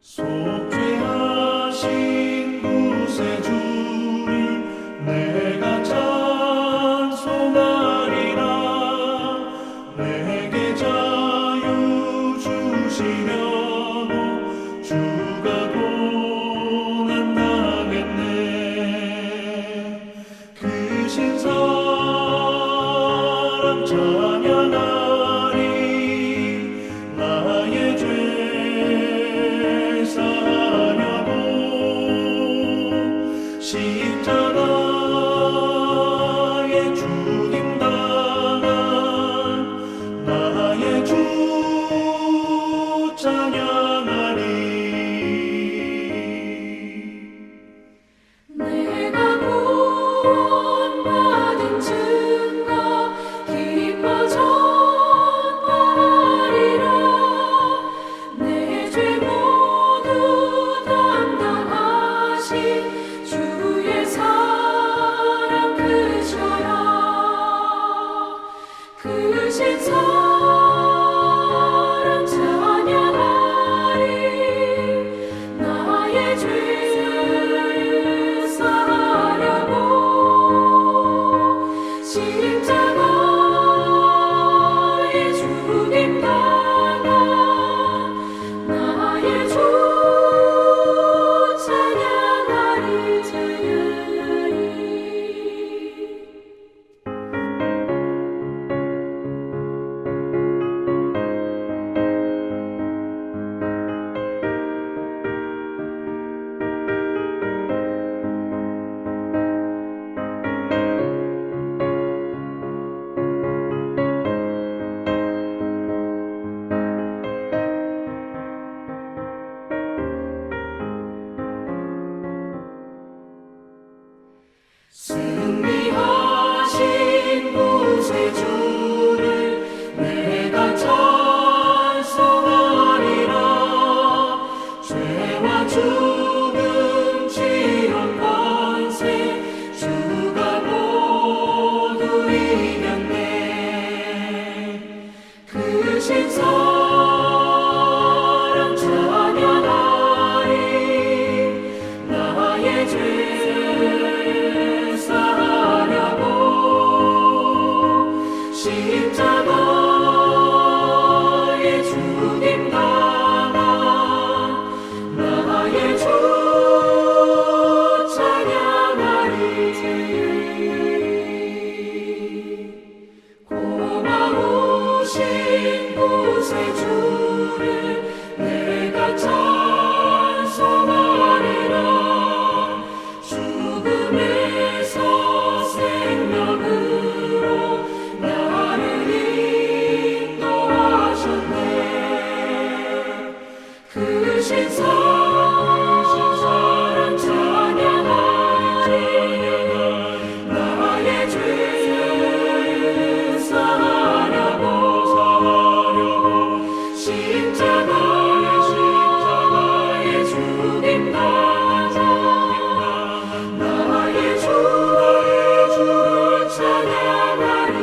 속죄하신 구세주를 내가 찬송하리라. 내게 자유 주시려고 주가 고난당했네. 그 신사랑 찬양하리. 나의 죄 사하려고 십자가에 죽임당한 나의 주 찬양하리. 내가 구원받은 증거 기뻐 전파하리라. 내 죄 모두 담당하신 주의 사랑 크셔라. 크신 사랑 찬양하리. 나의 죄 사하려고 십자가에 죽임당한 나의 주 찬양하리. 승리하신 구세주를 내가 찬송하리라. 죄와 죽음 지옥 권세 주가 모두 이겼네. 크신 사랑 찬양하리. 나의 죄 사하려고 십자가에 죽임당한 나의 주 찬양하리. 고마우신 구세주를 내가 찬송하리라. 죽음에서 생명으로 나를 인도하셨네. 크신 사랑 찬양하리. 나의 죄 사하려고 십자가에 죽임당한 나의 주를 찬양하리.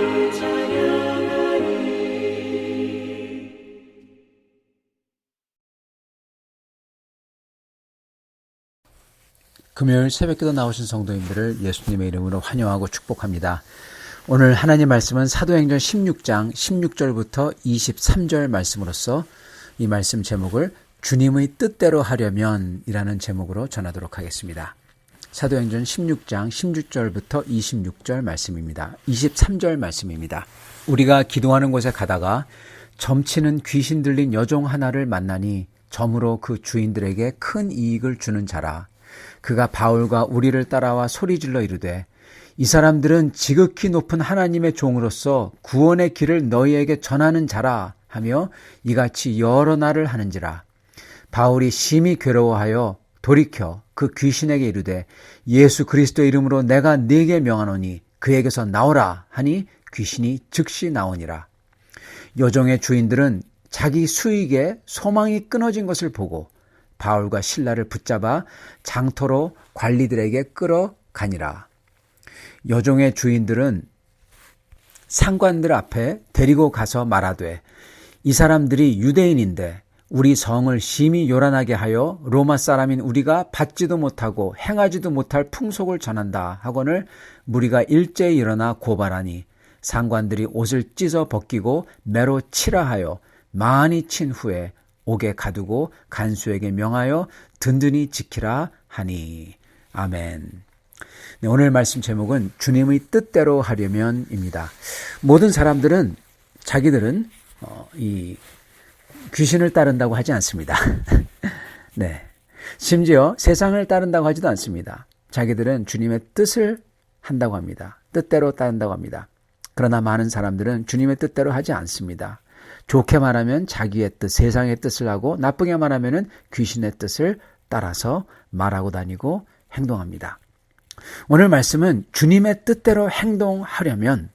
금요일 새벽기도 나오신 성도님들을 예수님의 이름으로 환영하고 축복합니다. 오늘 하나님 말씀은 사도행전 16장 16절부터 23절 말씀으로서 이 말씀 제목을 주님의 뜻대로 하려면 이라는 제목으로 전하도록 하겠습니다. 사도행전 16장 16절부터 26절 말씀입니다. 23절 말씀입니다. 우리가 기도하는 곳에 가다가 점치는 귀신 들린 여종 하나를 만나니 점으로 그 주인들에게 큰 이익을 주는 자라. 그가 바울과 우리를 따라와 소리질러 이르되 이 사람들은 지극히 높은 하나님의 종으로서 구원의 길을 너희에게 전하는 자라 하며 이같이 여러 날을 하는지라. 바울이 심히 괴로워하여 돌이켜 그 귀신에게 이르되 예수 그리스도 이름으로 내가 네게 명하노니 그에게서 나오라 하니 귀신이 즉시 나오니라. 여종의 주인들은 자기 수익에 소망이 끊어진 것을 보고 바울과 실라를 붙잡아 장터로 관리들에게 끌어가니라. 여종의 주인들은 상관들 앞에 데리고 가서 말하되 이 사람들이 유대인인데 우리 성을 심히 요란하게 하여 로마 사람인 우리가 받지도 못하고 행하지도 못할 풍속을 전한다 하거늘 무리가 일제히 일어나 고발하니 상관들이 옷을 찢어 벗기고 매로 치라 하여 많이 친 후에 옥에 가두고 간수에게 명하여 든든히 지키라 하니. 아멘. 네, 오늘 말씀 제목은 주님의 뜻대로 하려면입니다. 모든 사람들은 자기들은 이 귀신을 따른다고 하지 않습니다. 네. 심지어 세상을 따른다고 하지도 않습니다. 자기들은 주님의 뜻을 한다고 합니다. 뜻대로 따른다고 합니다. 그러나 많은 사람들은 주님의 뜻대로 하지 않습니다. 좋게 말하면 자기의 뜻, 세상의 뜻을 하고 나쁘게 말하면 귀신의 뜻을 따라서 말하고 다니고 행동합니다. 오늘 말씀은 주님의 뜻대로 행동하려면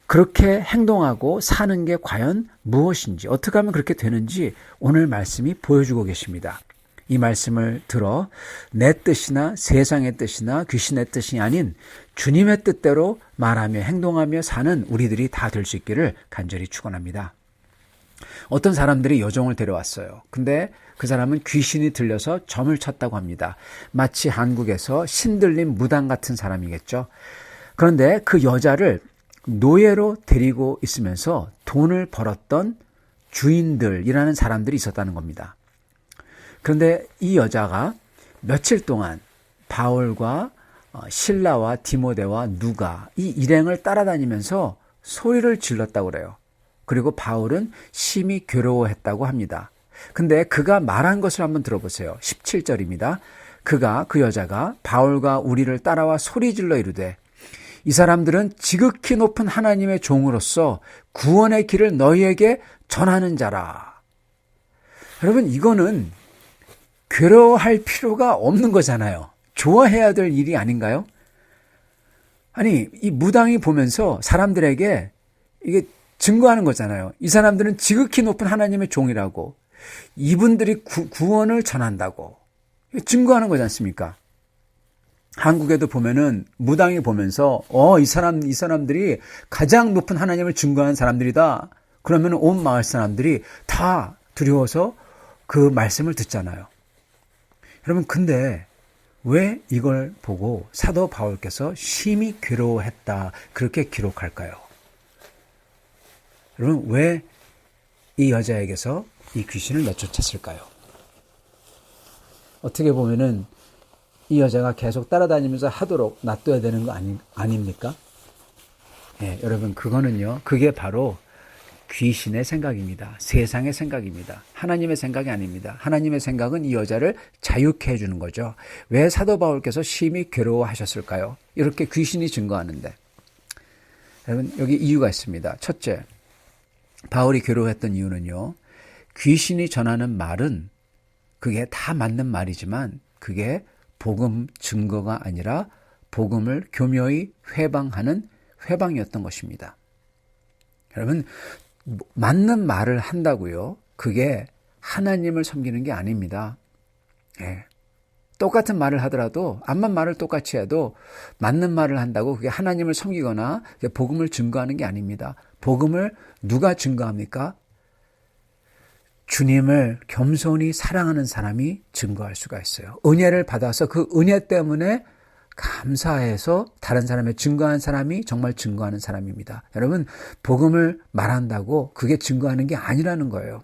그렇게 행동하고 사는 게 과연 무엇인지, 어떻게 하면 그렇게 되는지 오늘 말씀이 보여주고 계십니다. 이 말씀을 들어 내 뜻이나 세상의 뜻이나 귀신의 뜻이 아닌 주님의 뜻대로 말하며 행동하며 사는 우리들이 다 될 수 있기를 간절히 축원합니다. 어떤 사람들이 여종을 데려왔어요. 근데 그 사람은 귀신이 들려서 점을 쳤다고 합니다. 마치 한국에서 신들린 무당 같은 사람이겠죠. 그런데 그 여자를 노예로 데리고 있으면서 돈을 벌었던 주인들이라는 사람들이 있었다는 겁니다. 그런데 이 여자가 며칠 동안 바울과 실라와 디모데와 누가 이 일행을 따라다니면서 소리를 질렀다고 그래요. 그리고 바울은 심히 괴로워했다고 합니다. 근데 그가 말한 것을 한번 들어보세요. 17절입니다. 그 여자가 바울과 우리를 따라와 소리질러 이르되 이 사람들은 지극히 높은 하나님의 종으로서 구원의 길을 너희에게 전하는 자라. 여러분, 이거는 괴로워할 필요가 없는 거잖아요. 좋아해야 될 일이 아닌가요? 아니, 이 무당이 보면서 사람들에게 이게 증거하는 거잖아요. 이 사람들은 지극히 높은 하나님의 종이라고, 이분들이 구원을 전한다고 증거하는 거지 않습니까? 한국에도 보면은 무당이 보면서 이 사람들이 가장 높은 하나님을 증거하는 사람들이다. 그러면 온 마을 사람들이 다 두려워서 그 말씀을 듣잖아요. 여러분, 근데 왜 이걸 보고 사도 바울께서 심히 괴로워했다 그렇게 기록할까요? 여러분, 왜 이 여자에게서 이 귀신을 내쫓았을까요? 어떻게 보면은 이 여자가 계속 따라다니면서 하도록 놔둬야 되는 거 아닙니까? 예, 여러분, 그게 바로 귀신의 생각입니다. 세상의 생각입니다. 하나님의 생각이 아닙니다. 하나님의 생각은 이 여자를 자유케 해주는 거죠. 왜 사도 바울께서 심히 괴로워하셨을까요? 이렇게 귀신이 증거하는데. 여러분, 여기 이유가 있습니다. 첫째, 바울이 괴로워했던 이유는요, 귀신이 전하는 말은 그게 다 맞는 말이지만 그게 복음 증거가 아니라 복음을 교묘히 회방하는 회방이었던 것입니다. 여러분, 맞는 말을 한다고요, 그게 하나님을 섬기는 게 아닙니다. 예. 똑같은 말을 하더라도 암만 말을 똑같이 해도 맞는 말을 한다고 그게 하나님을 섬기거나 복음을 증거하는 게 아닙니다. 복음을 누가 증거합니까? 주님을 겸손히 사랑하는 사람이 증거할 수가 있어요. 은혜를 받아서 그 은혜 때문에 감사해서 다른 사람의 증거한 사람이 정말 증거하는 사람입니다. 여러분, 복음을 말한다고 그게 증거하는 게 아니라는 거예요.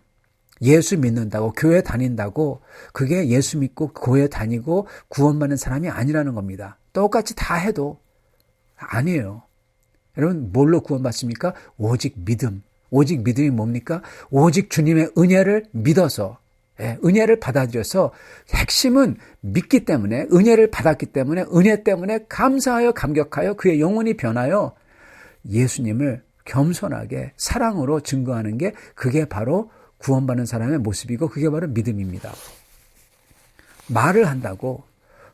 예수 믿는다고, 교회 다닌다고 그게 예수 믿고 교회 다니고 구원받는 사람이 아니라는 겁니다. 똑같이 다 해도 아니에요. 여러분, 뭘로 구원받습니까? 오직 믿음. 오직 믿음이 뭡니까? 오직 주님의 은혜를 믿어서, 은혜를 받아들여서, 핵심은 믿기 때문에, 은혜를 받았기 때문에, 은혜 때문에 감사하여 감격하여 그의 영혼이 변하여 예수님을 겸손하게 사랑으로 증거하는 게 그게 바로 구원받는 사람의 모습이고 그게 바로 믿음입니다. 말을 한다고,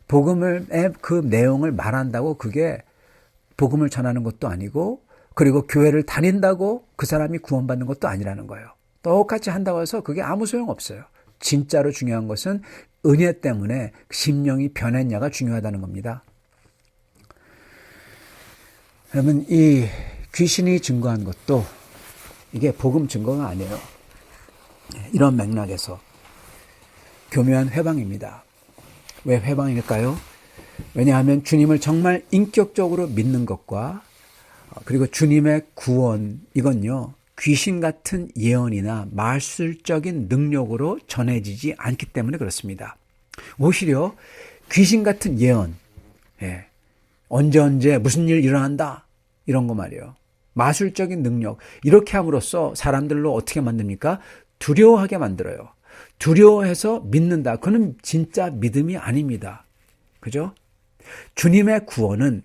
복음의 그 내용을 말한다고 그게 복음을 전하는 것도 아니고, 그리고 교회를 다닌다고 그 사람이 구원받는 것도 아니라는 거예요. 똑같이 한다고 해서 그게 아무 소용없어요. 진짜로 중요한 것은 은혜 때문에 심령이 변했냐가 중요하다는 겁니다. 여러분, 이 귀신이 증거한 것도 이게 복음 증거가 아니에요. 이런 맥락에서 교묘한 회방입니다. 왜 회방일까요? 왜냐하면 주님을 정말 인격적으로 믿는 것과 그리고 주님의 구원, 이건요, 귀신 같은 예언이나 마술적인 능력으로 전해지지 않기 때문에 그렇습니다. 오히려 귀신 같은 예언, 언제 무슨 일 일어난다, 이런 거 말이에요. 마술적인 능력, 이렇게 함으로써 사람들로 어떻게 만듭니까? 두려워하게 만들어요. 두려워해서 믿는다. 그건 진짜 믿음이 아닙니다. 그죠? 주님의 구원은,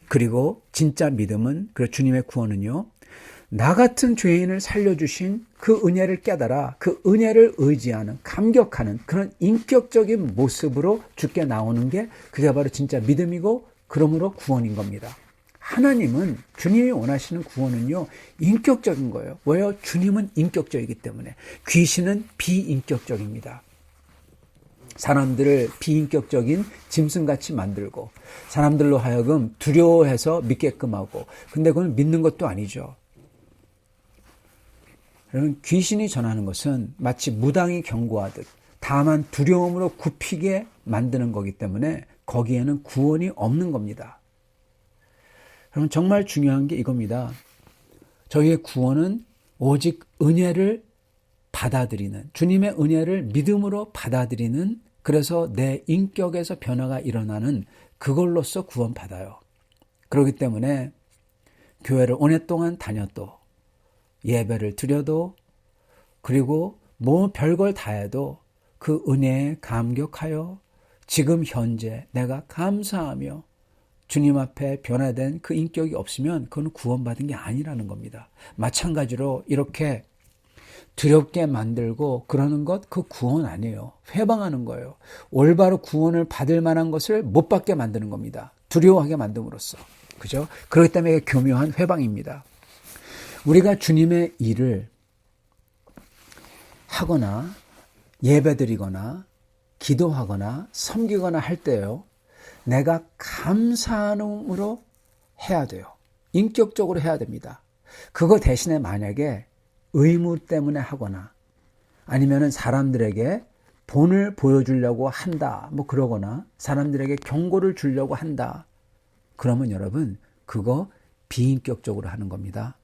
그리고 진짜 믿음은, 그리고 주님의 구원은요, 나 같은 죄인을 살려주신 그 은혜를 깨달아 그 은혜를 의지하는, 감격하는 그런 인격적인 모습으로 주께 나오는 게 그게 바로 진짜 믿음이고, 그러므로 구원인 겁니다. 하나님은, 주님이 원하시는 구원은요, 인격적인 거예요. 왜요? 주님은 인격적이기 때문에. 귀신은 비인격적입니다. 사람들을 비인격적인 짐승같이 만들고 사람들로 하여금 두려워해서 믿게끔 하고, 근데 그건 믿는 것도 아니죠. 여러분, 귀신이 전하는 것은 마치 무당이 경고하듯 다만 두려움으로 굽히게 만드는 거기 때문에 거기에는 구원이 없는 겁니다. 여러분, 정말 중요한 게 이겁니다. 저희의 구원은 오직 은혜를 받아들이는, 주님의 은혜를 믿음으로 받아들이는, 그래서 내 인격에서 변화가 일어나는 그걸로써 구원받아요. 그렇기 때문에 교회를 오랫동안 다녀도, 예배를 드려도, 그리고 뭐 별걸 다 해도 그 은혜에 감격하여 지금 현재 내가 감사하며 주님 앞에 변화된 그 인격이 없으면 그건 구원받은 게 아니라는 겁니다. 마찬가지로 이렇게 두렵게 만들고 그러는 것, 그 구원 아니에요. 회방하는 거예요. 올바로 구원을 받을 만한 것을 못 받게 만드는 겁니다. 두려워하게 만듦으로써. 그죠? 그렇기 때문에 교묘한 회방입니다. 우리가 주님의 일을 하거나 예배드리거나 기도하거나 섬기거나 할 때요, 내가 감사함으로 해야 돼요. 인격적으로 해야 됩니다. 그거 대신에 만약에 의무 때문에 하거나 아니면은 사람들에게 본을 보여주려고 한다, 뭐 그러거나 사람들에게 경고를 주려고 한다, 그러면 여러분, 그거 비인격적으로 하는 겁니다.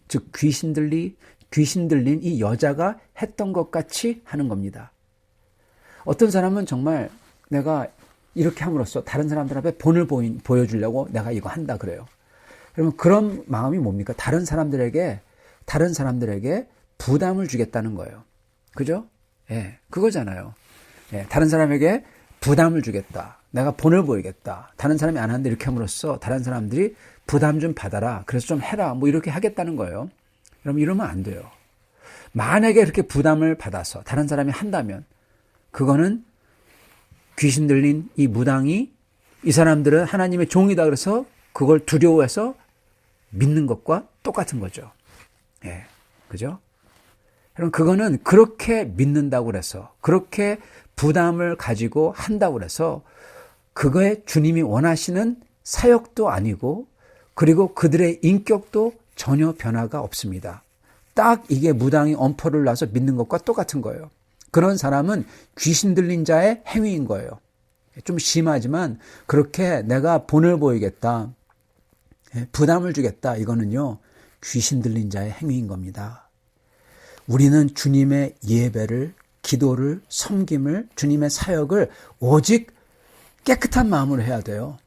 즉 귀신 들린 이 여자가 했던 것 같이 하는 겁니다. 어떤 사람은 정말 내가 이렇게 함으로써 다른 사람들 앞에 본을 보여주려고 내가 이거 한다 그래요. 그러면 그런 마음이 뭡니까? 다른 사람들에게 부담을 주겠다는 거예요. 그죠? 예, 그거잖아요. 예, 다른 사람에게 부담을 주겠다. 내가 본을 보이겠다. 다른 사람이 안 하는데 이렇게 함으로써 다른 사람들이 부담 좀 받아라. 그래서 좀 해라. 뭐 이렇게 하겠다는 거예요. 그럼 이러면 안 돼요. 만약에 이렇게 부담을 받아서 다른 사람이 한다면 그거는 귀신 들린 이 무당이, 이 사람들은 하나님의 종이다 그래서 그걸 두려워해서 믿는 것과 똑같은 거죠. 예, 그죠? 그럼 그거는 그렇게 믿는다고 그래서, 그렇게 부담을 가지고 한다고 그래서 그거에 주님이 원하시는 사역도 아니고, 그리고 그들의 인격도 전혀 변화가 없습니다. 딱 이게 무당이 엄포를 놔서 믿는 것과 똑같은 거예요. 그런 사람은 귀신 들린 자의 행위인 거예요. 좀 심하지만 그렇게 내가 본을 보이겠다, 부담을 주겠다, 이거는요, 귀신 들린 자의 행위인 겁니다. 우리는 주님의 예배를, 기도를, 섬김을, 주님의 사역을 오직 깨끗한 마음으로 해야 돼요.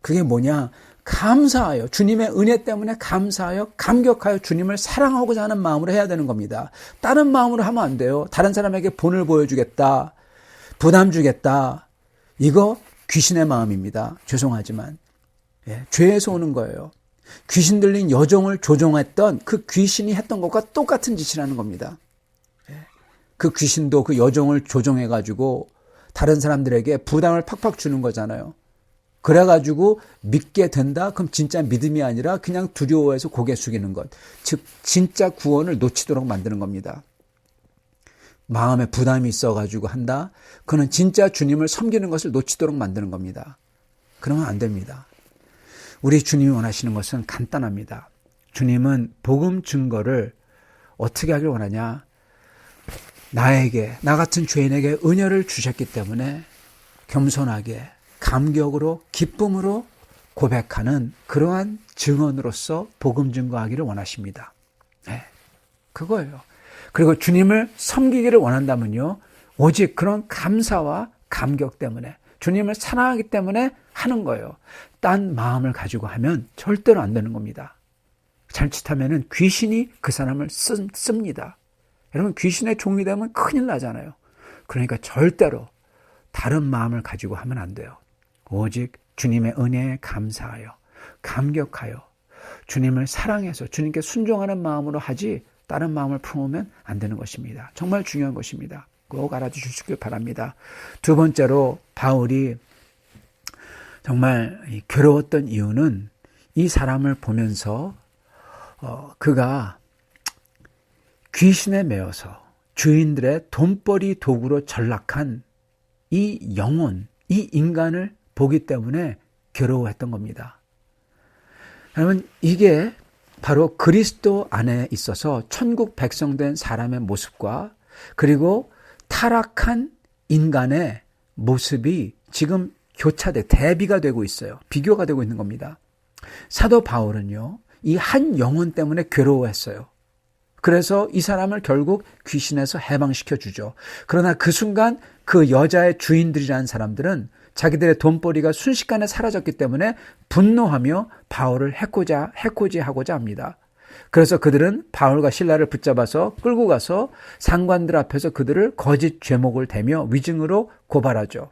그게 뭐냐? 감사하여, 주님의 은혜 때문에 감사하여, 감격하여 주님을 사랑하고자 하는 마음으로 해야 되는 겁니다. 다른 마음으로 하면 안 돼요. 다른 사람에게 본을 보여주겠다, 부담 주겠다, 이거 귀신의 마음입니다. 죄송하지만. 예, 죄에서 오는 거예요. 귀신 들린 여종을 조종했던 그 귀신이 했던 것과 똑같은 짓이라는 겁니다. 예, 그 귀신도 그 여종을 조종해가지고 다른 사람들에게 부담을 팍팍 주는 거잖아요. 그래가지고 믿게 된다? 그럼 진짜 믿음이 아니라 그냥 두려워해서 고개 숙이는 것. 즉 진짜 구원을 놓치도록 만드는 겁니다. 마음에 부담이 있어가지고 한다? 그는 진짜 주님을 섬기는 것을 놓치도록 만드는 겁니다. 그러면 안 됩니다. 우리 주님이 원하시는 것은 간단합니다. 주님은 복음 증거를 어떻게 하길 원하냐? 나 같은 죄인에게 은혜를 주셨기 때문에 겸손하게 감격으로 기쁨으로 고백하는 그러한 증언으로서 복음 증거하기를 원하십니다. 네, 그거예요. 그리고 주님을 섬기기를 원한다면요, 오직 그런 감사와 감격 때문에, 주님을 사랑하기 때문에 하는 거예요. 딴 마음을 가지고 하면 절대로 안 되는 겁니다. 자칫하면 귀신이 그 사람을 씁니다. 여러분, 귀신의 종이 되면 큰일 나잖아요. 그러니까 절대로 다른 마음을 가지고 하면 안 돼요. 오직 주님의 은혜에 감사하여 감격하여 주님을 사랑해서 주님께 순종하는 마음으로 하지 다른 마음을 품으면 안 되는 것입니다. 정말 중요한 것입니다. 꼭 알아주시길 바랍니다. 두 번째로 바울이 정말 괴로웠던 이유는 이 사람을 보면서 그가 귀신에 매여서 주인들의 돈벌이 도구로 전락한 이 영혼, 이 인간을 보기 때문에 괴로워했던 겁니다. 여러분, 이게 바로 그리스도 안에 있어서 천국 백성된 사람의 모습과 그리고 타락한 인간의 모습이 지금 대비가 되고 있어요. 비교가 되고 있는 겁니다. 사도 바울은요, 이 한 영혼 때문에 괴로워했어요. 그래서 이 사람을 결국 귀신에서 해방시켜 주죠. 그러나 그 순간 그 여자의 주인들이라는 사람들은 자기들의 돈벌이가 순식간에 사라졌기 때문에 분노하며 바울을 해코지하고자 합니다. 그래서 그들은 바울과 실라를 붙잡아서 끌고 가서 상관들 앞에서 그들을 거짓 죄목을 대며 위증으로 고발하죠.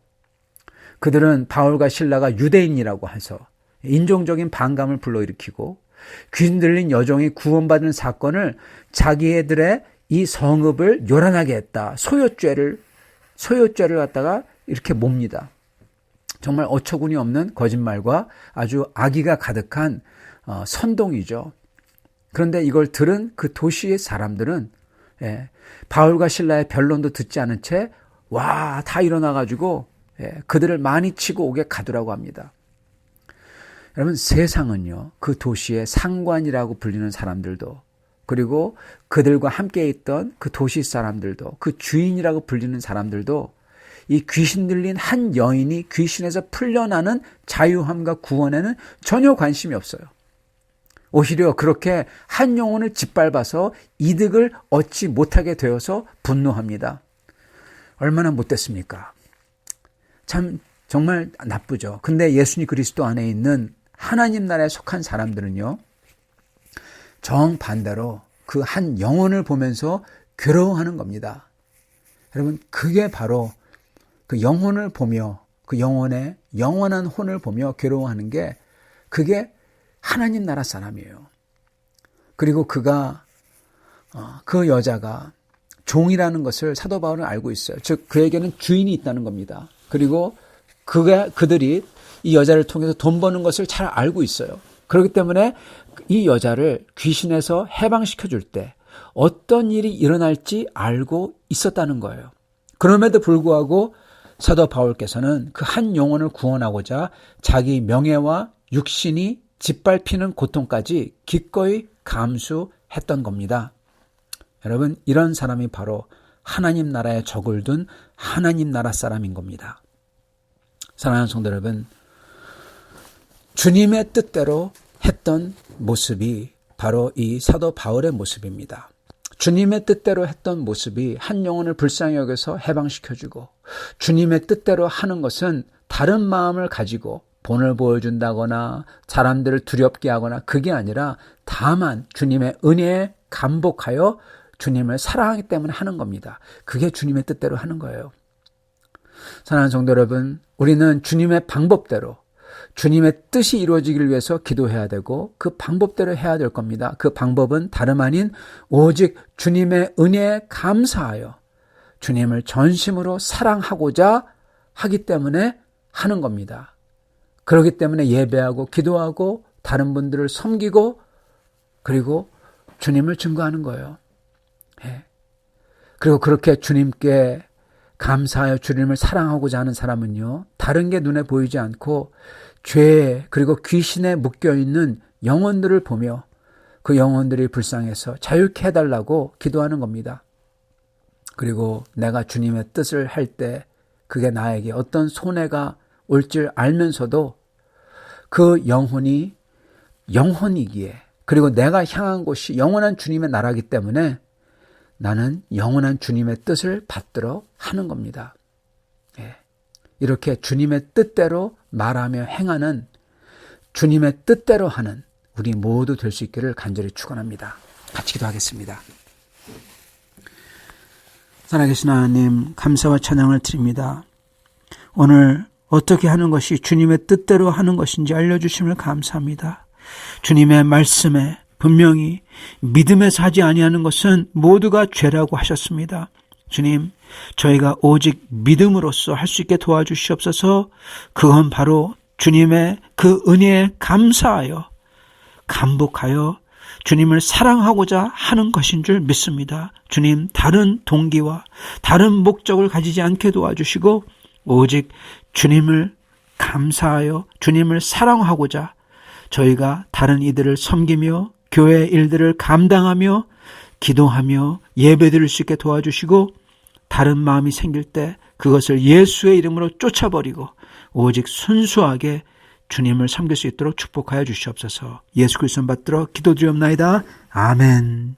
그들은 바울과 실라가 유대인이라고 해서 인종적인 반감을 불러일으키고 귀신 들린 여종이 구원받은 사건을 자기들의 이 성읍을 요란하게 했다. 소요죄를 갖다가 이렇게 몹니다. 정말 어처구니 없는 거짓말과 아주 악의가 가득한 선동이죠. 그런데 이걸 들은 그 도시의 사람들은 바울과 실라의 변론도 듣지 않은 채 다 일어나가지고 그들을 많이 치고 오게 가두라고 합니다. 여러분, 세상은요, 그 도시의 상관이라고 불리는 사람들도, 그리고 그들과 함께 있던 그 도시 사람들도, 그 주인이라고 불리는 사람들도 이 귀신 들린 한 여인이 귀신에서 풀려나는 자유함과 구원에는 전혀 관심이 없어요. 오히려 그렇게 한 영혼을 짓밟아서 이득을 얻지 못하게 되어서 분노합니다. 얼마나 못됐습니까? 참 정말 나쁘죠. 근데 예수님 그리스도 안에 있는 하나님 나라에 속한 사람들은요, 정반대로 그 한 영혼을 보면서 괴로워하는 겁니다. 여러분, 그게 바로 그 영혼을 보며 그 영혼의 영원한 혼을 보며 괴로워하는 게 그게 하나님 나라 사람이에요. 그리고 그 여자가 종이라는 것을 사도 바울은 알고 있어요. 즉 그에게는 주인이 있다는 겁니다. 그리고 그들이 이 여자를 통해서 돈 버는 것을 잘 알고 있어요. 그렇기 때문에 이 여자를 귀신에서 해방시켜 줄 때 어떤 일이 일어날지 알고 있었다는 거예요. 그럼에도 불구하고 사도 바울께서는 그 한 영혼을 구원하고자 자기 명예와 육신이 짓밟히는 고통까지 기꺼이 감수했던 겁니다. 여러분, 이런 사람이 바로 하나님 나라에 적을 둔 하나님 나라 사람인 겁니다. 사랑하는 성도 여러분, 주님의 뜻대로 했던 모습이 바로 이 사도 바울의 모습입니다. 주님의 뜻대로 했던 모습이 한 영혼을 불쌍히 여겨서 해방시켜주고, 주님의 뜻대로 하는 것은 다른 마음을 가지고 본을 보여준다거나 사람들을 두렵게 하거나 그게 아니라 다만 주님의 은혜에 감복하여 주님을 사랑하기 때문에 하는 겁니다. 그게 주님의 뜻대로 하는 거예요. 사랑하는 성도 여러분, 우리는 주님의 방법대로 주님의 뜻이 이루어지기를 위해서 기도해야 되고 그 방법대로 해야 될 겁니다. 그 방법은 다름 아닌 오직 주님의 은혜에 감사하여 주님을 전심으로 사랑하고자 하기 때문에 하는 겁니다. 그렇기 때문에 예배하고 기도하고 다른 분들을 섬기고 그리고 주님을 증거하는 거예요. 그리고 그렇게 주님께 감사하여 주님을 사랑하고자 하는 사람은요, 다른 게 눈에 보이지 않고 죄 그리고 귀신에 묶여있는 영혼들을 보며 그 영혼들이 불쌍해서 자유케 해달라고 기도하는 겁니다. 그리고 내가 주님의 뜻을 할 때 그게 나에게 어떤 손해가 올 줄 알면서도 그 영혼이기에, 그리고 내가 향한 곳이 영원한 주님의 나라이기 때문에 나는 영원한 주님의 뜻을 받들어 하는 겁니다. 이렇게 주님의 뜻대로 말하며 행하는, 주님의 뜻대로 하는 우리 모두 될 수 있기를 간절히 축원합니다. 같이 기도하겠습니다. 살아계신 하나님, 감사와 찬양을 드립니다. 오늘 어떻게 하는 것이 주님의 뜻대로 하는 것인지 알려주심을 감사합니다. 주님의 말씀에 분명히 믿음에서 하지 아니하는 것은 모두가 죄라고 하셨습니다. 주님, 저희가 오직 믿음으로써 할 수 있게 도와주시옵소서. 그건 바로 주님의 그 은혜에 감사하여 감복하여 주님을 사랑하고자 하는 것인 줄 믿습니다. 주님, 다른 동기와 다른 목적을 가지지 않게 도와주시고 오직 주님을 감사하여 주님을 사랑하고자 저희가 다른 이들을 섬기며 교회 일들을 감당하며 기도하며 예배드릴 수 있게 도와주시고 다른 마음이 생길 때 그것을 예수의 이름으로 쫓아버리고 오직 순수하게 주님을 섬길 수 있도록 축복하여 주시옵소서. 예수 그리스도 받들어 기도드리옵나이다. 아멘.